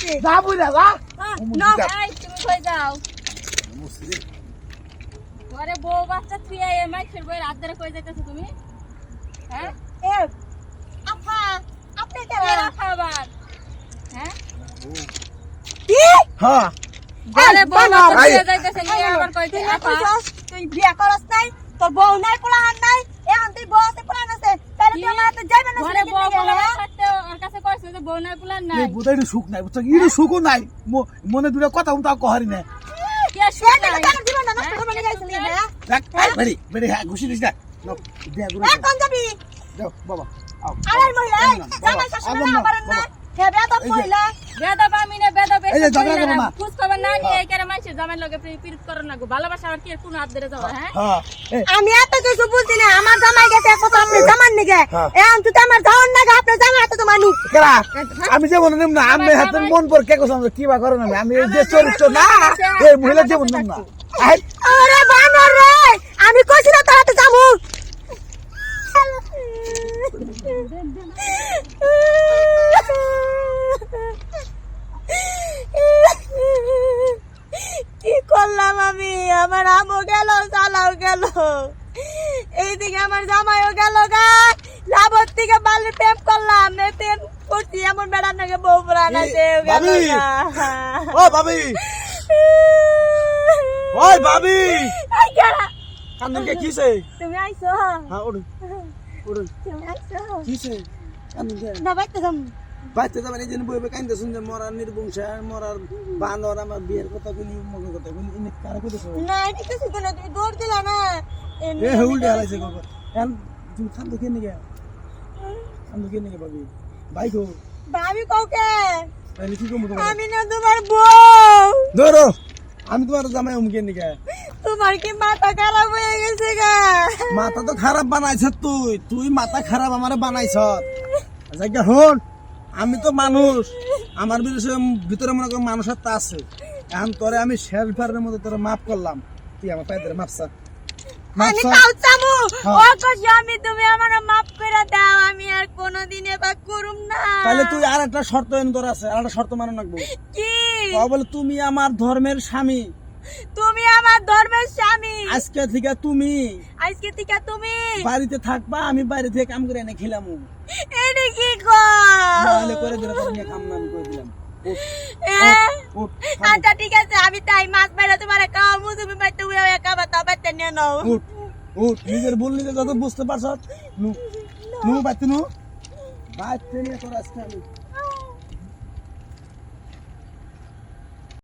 আছে যাবো না যা না ভাই তুমি কই যাও ঘরে বউ বাচ্চা থুইয়া এমাই ফিরবো রাত ধরে কই যাইতেছো তুমি হ্যাঁ এ আপা আপনি কে কেন খাবার হ্যাঁ কি হ্যাঁ ঘরে বউ বানর, বাচ্চা আই। থুইয়া যাইতেছে নি আবার কইতে তুই আপা তুই বিয়া করস নাই তোর বউ নাই পোলাহান নাই এখন তুই বউ আছে পোলাহান আছে তাহলে তুই আমার হাতে যাইবে না ঘরে বউ পোলা থাকতে ওর কাছে কইছে যে বউ নাই পোলা নাই এই বুদাইর সুখ নাই বুঝছ ইরো সুখও নাই মনে দুটা কথা উনতা কহারি না কে শুন তুই নাই টাকা দিবা না নষ্ট করে গাইছিলি হ্যাঁ দেখ বেড়ি বেড়ি হ্যাঁ ঘুষি দিস না নাও, দিয়া গুলো এ কোন যাবি যাও বাবা আও আরে মহিলা জামাই শাশুড়ি না পারেন না হে বেদব মহিলা বেদব আমি না বেদব এই যে ঝগড়া করো না। খোঁজ খবর না নিয়ে এই করে মানুষের জামাই লগে পিরিত করো না গো ভালোবাসা আর কি কোন হাত ধরে যাওয়া হ্যাঁ হ্যাঁ এই আমি এত কিছু বলছি না আমার জামাই গেছে কত আপনি জামান নিগে হ্যাঁ। এখন তুই তো আমার জামান না আপনার জামাই এত তো মানুষ কেরা আমি যেমন নিম না আমি হাতে মন পর কে কসম কি বা করো না আমি এই যে চরিত্র না এই মহিলা যেমন নিম না আই আরে বানর রে আমি কইছি না তোর হাতে যাবো কি করলাম আমি আমার আমও গেল চালাও গেল এইদিকে আমার জামাইও গেল গা লাভর থেকে বালি প্রেম করলাম এই প্রেম করছি এমন বেড়ার নাকি বউ পুরান আছে গেল ভাবি। গা। ও ভাবি ওই ভাবি এই কেডা? কান্দন কে কিছে তুমি আইছো হ্যাঁ ওড় ওড় তুমি আইছো কিছে কান্দন কে না বাইতে যাম বাইতে যাবেন এই দিন বইবে কান্দে শুনছে মরার নির্বংশ মরার বানর আমার বিয়ের কথা কোনি মগের কথা কোনি ইনে কারে কইতেছ না এটা কিছু কোনো তুমি দৌড় দিলা না এ উল্টে হালাইছে গো এখন তুমি কান্দো কে নিগে ভাবি ভাই গো ভাবি কাউকে তাহলে কি কমু তোমার আমি না তোমার বউ ধরো আমি তোমার জামাই উমকে নিগে তোমার কি মাথা খারাপ হয়ে গেছে গা মাথা তো খারাপ বানাইছ তুই মাথা খারাপ আমারে বানাইছ জায়গা হন আমি তো মানুষ আমার ভিতরে মনে কর মানুষত্ব আছে এখন তোরে আমি শেষবারের মতো তোরে মাফ করলাম তুই আমার পায়ে ধরে মাপসা আমি কাউ চামু হ্যাঁ। ও তো স্বামী তুমি আমার মাফ করে দাও আমি আর কোনোদিন এটা করুম না তাহলে তুই আর একটা শর্ত তোর আছে আর একটা শর্ত মানো রাখবো কি বলে তুমি আমার ধর্মের স্বামী তুমি আমার ধর্মের স্বামী আজকে থেকে তুমি আজকে থেকে তুমি বাড়িতে থাকবা আমি বাইরে থেকে কাম করে এনে খেলাম এটা কি গো তাহলে করে দিলে তোর নিয়ে কাম না আমি করে দিলাম উঠ, উঠ, আচ্ছা ঠিক আছে আমি তাই মাছ মেরে তোমার খাওয়াবো তুমি বাইতে উড়ে খাবার তাও বাইতে নিয়ে নাও উঠ, উঠ, নিজের বললি যে যত বুঝতে পারছ নু নু বাইতে নু বাইতে নিয়ে তোর আজকে আমি